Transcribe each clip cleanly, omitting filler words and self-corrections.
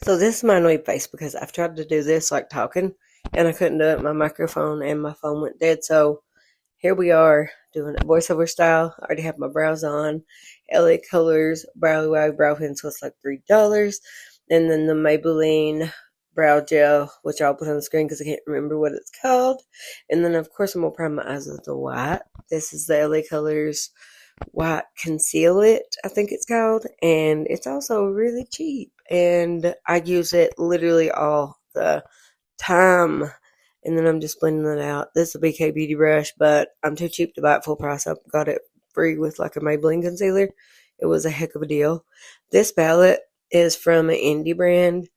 So this is my annoyed face because I've tried to do this like talking and I couldn't do it. My microphone and my phone went dead. So here we are doing it voiceover style. I already have my brows on. LA Colors Brow Wag Brow Pencil. It's like $3. And then the Maybelline Brow Gel, which I'll put on the screen because I can't remember what it's called. And then, of course, I'm going to prime my eyes with the white. This is the LA Colors White Conceal It, I think it's called. And it's also really cheap. And I use it literally all the time. And then I'm just blending it out. This is a BK Beauty brush, but I'm too cheap to buy it full price. I got it free with like a Maybelline concealer. It was a heck of a deal. This palette is from an indie brand.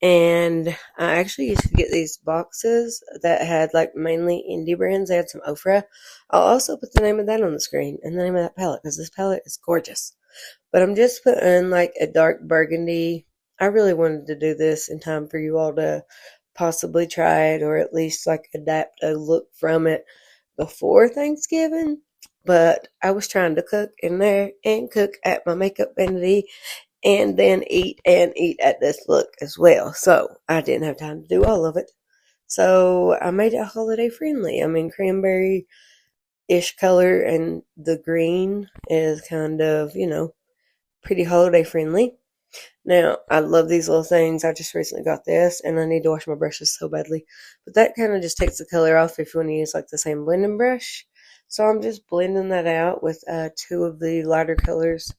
And I actually used to get these boxes that had like mainly indie brands. They had some Ofra. I'll also put the name of that on the screen and the name of that palette because this palette is gorgeous. But I'm just putting like a dark burgundy. I really wanted to do this in time for you all to possibly try it or at least like adapt a look from it before Thanksgiving. But I was trying to cook in there and cook at my makeup vanity and then eat at this look as well. So I didn't have time to do all of it. So I made it holiday friendly. I mean, cranberry-ish color and the green is kind of, pretty holiday friendly. Now, I love these little things. I just recently got this, and I need to wash my brushes so badly. But that kind of just takes the color off if you want to use, like, the same blending brush. So I'm just blending that out with two of the lighter colors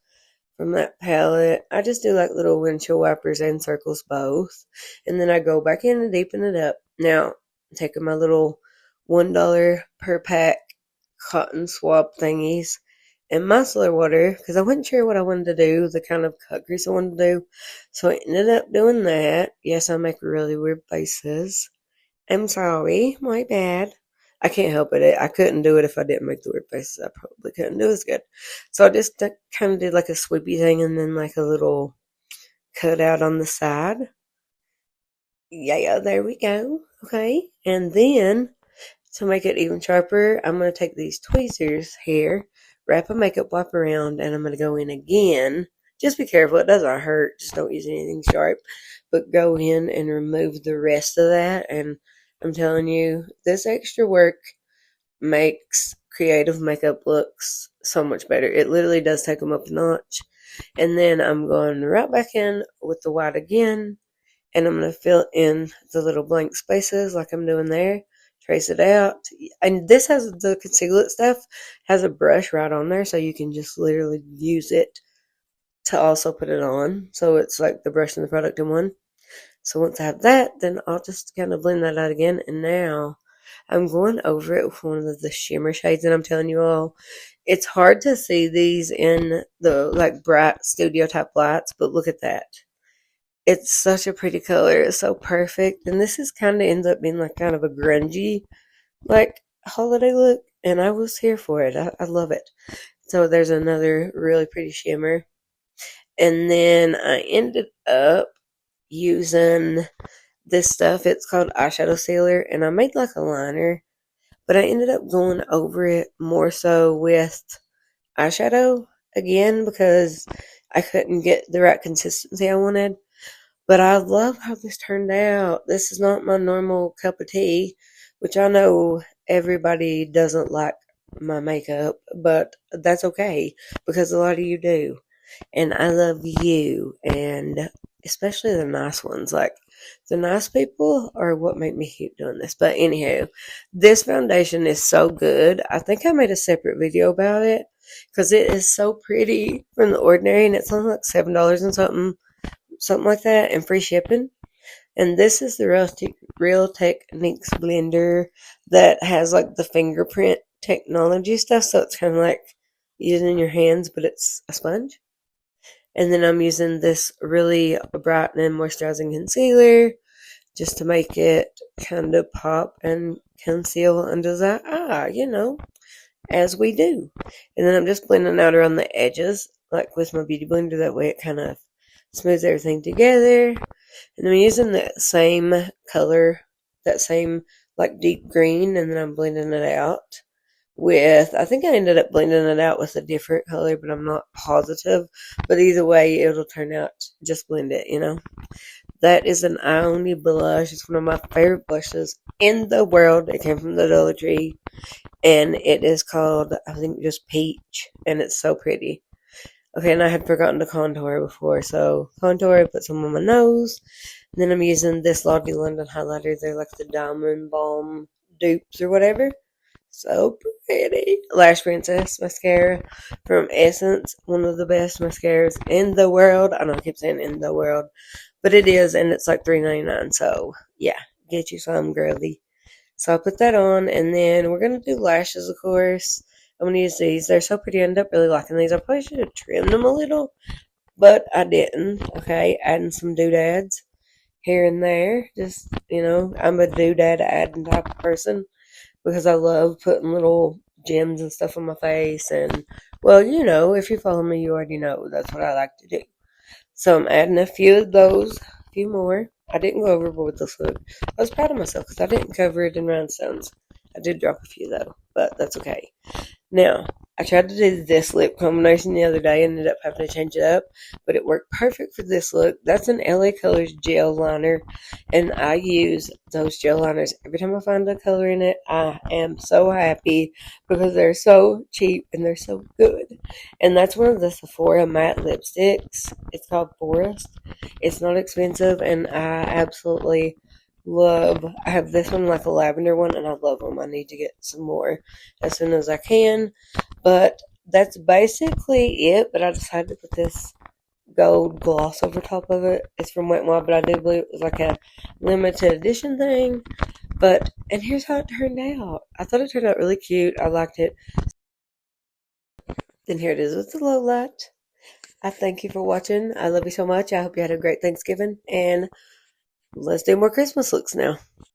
from that palette. I just do, like, little windshield wipers and circles both. And then I go back in and deepen it up. Now, I'm taking my little $1 per pack cotton swab thingies and micellar water because I wasn't sure what I wanted to do, the kind of cut grease I wanted to do. So I ended up doing that. Yes, I make really weird faces. I'm sorry, my bad. I can't help it. I couldn't do it if I didn't make the weird faces. I probably couldn't do as good. So I just kind of did like a sweepy thing and then like a little cut out on the side. Yeah, there we go. Okay. And then to make it even sharper, I'm going to take these tweezers here, wrap a makeup wipe around, and I'm going to go in again. Just be careful. It doesn't hurt. Just don't use anything sharp. But go in and remove the rest of that. And I'm telling you, this extra work makes creative makeup looks so much better. It literally does take them up a notch. And then I'm going right back in with the white again. And I'm going to fill in the little blank spaces like I'm doing there. Trace it out. And this has the conceal it stuff, has a brush right on there, so you can just literally use it to also put it on. So it's like the brush and the product in one. So once I have that, then I'll just kind of blend that out again. And now I'm going over it with one of the shimmer shades, and I'm telling you all, it's hard to see these in the like bright studio type lights, but look at that. It's such a pretty color. It's so perfect. And this is kind of ends up being like kind of a grungy, like holiday look. And I was here for it. I love it. So there's another really pretty shimmer. And then I ended up using this stuff. It's called eyeshadow sealer. And I made like a liner. But I ended up going over it more so with eyeshadow again because I couldn't get the right consistency I wanted. But I love how this turned out. This is not my normal cup of tea, which I know everybody doesn't like my makeup, but that's okay because a lot of you do. And I love you, and especially the nice ones. Like, the nice people are what make me keep doing this. But anywho, this foundation is so good. I think I made a separate video about it because it is so pretty from the ordinary, and it's only like $7 and something like that, and free shipping. And this is the Real Techniques blender that has like the fingerprint technology stuff, so it's kind of like using your hands, but it's a sponge. And then I'm using this really brightening moisturizing concealer just to make it kind of pop and conceal under the eye, as we do. And then I'm just blending out around the edges, like with my beauty blender, that way it kind of smooths everything together. And I'm using that same color, that same like deep green, and then I'm blending it out with, I think I ended up blending it out with a different color, but I'm not positive. But either way, it'll turn out, just blend it. That is an Ioni blush. It's one of my favorite blushes in the world. It came from the Dollar Tree, and it is called, I think, just Peach, and it's so pretty. Okay, and I had forgotten to contour before, so contour, put some on my nose. And then I'm using this Lottie London highlighter. They're like the Diamond Balm dupes or whatever. So pretty. Lash Princess mascara from Essence. One of the best mascaras in the world. I know I keep saying in the world, but it is, and it's like $3.99. So yeah, get you some, girly. So I put that on, and then we're gonna do lashes, of course. I'm gonna use these. They're so pretty. I ended up really liking these. I probably should have trimmed them a little, but I didn't. Okay, adding some doodads here and there. Just, I'm a doodad adding type of person because I love putting little gems and stuff on my face. And, well, if you follow me, you already know that's what I like to do. So I'm adding a few of those, a few more. I didn't go overboard with this look. I was proud of myself because I didn't cover it in rhinestones. I did drop a few though, but that's okay. Now, I tried to do this lip combination the other day, ended up having to change it up, but it worked perfect for this look. That's an LA Colors gel liner, and I use those gel liners every time I find a color in it. I am so happy because they're so cheap and they're so good. And that's one of the Sephora matte lipsticks. It's called Forest. It's not expensive, and I absolutely love. I have this one, like a lavender one, and I love them. I need to get some more as soon as I can. But that's basically it. But I decided to put this gold gloss over top of it. It's from Wet n Wild, but I do believe it was like a limited edition thing. And here's how it turned out. I thought it turned out really cute. I liked it. Then here it is with the low light. I thank you for watching. I love you so much. I hope you had a great Thanksgiving. And let's do more Christmas looks now.